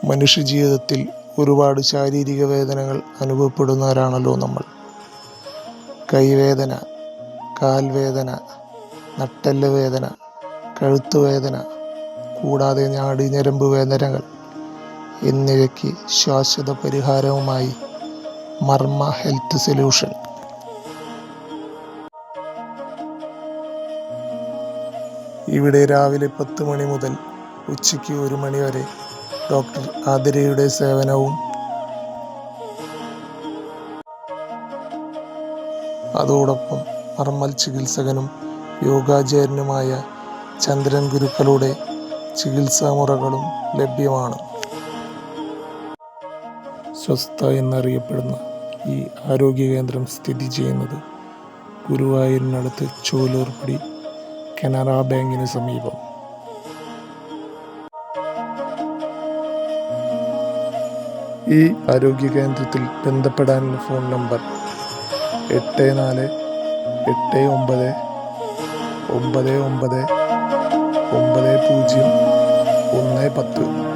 മനുഷ്യജീവിതത്തിൽ ഒരുപാട് ശാരീരിക വേദനകൾ അനുഭവപ്പെടുന്നവരാണല്ലോ നമ്മൾ. കൈവേദന, കാൽവേദന, നട്ടെല്ല് വേദന, കഴുത്തുവേദന, കൂടാതെ നാഡീഞരമ്പ് വേദനകൾ എന്നിവയ്ക്ക് ശാശ്വത പരിഹാരവുമായി മർമ്മ ഹെൽത്ത് സൊല്യൂഷൻ. ഇവിടെ രാവിലെ 10 മണി മുതൽ ഉച്ചയ്ക്ക് 1 മണി വരെ ഡോക്ടർ ആതിരയുടെ സേവനവും അതോടൊപ്പം മർമ്മൽ ചികിത്സകനും യോഗാചാര്യനുമായ ചന്ദ്രൻ ഗുരുക്കളുടെ ചികിത്സാമുറകളും ലഭ്യമാണ്. സ്വസ്ഥ എന്നറിയപ്പെടുന്ന ഈ ആരോഗ്യ കേന്ദ്രം സ്ഥിതി ചെയ്യുന്നത് ഗുരുവായൂരിനടുത്ത് ചോലൂർപടി കനറ ബാങ്കിന് സമീപം. ഈ ആരോഗ്യ കേന്ദ്രത്തിൽ ബന്ധപ്പെടാനുള്ള ഫോൺ നമ്പർ 8489999010.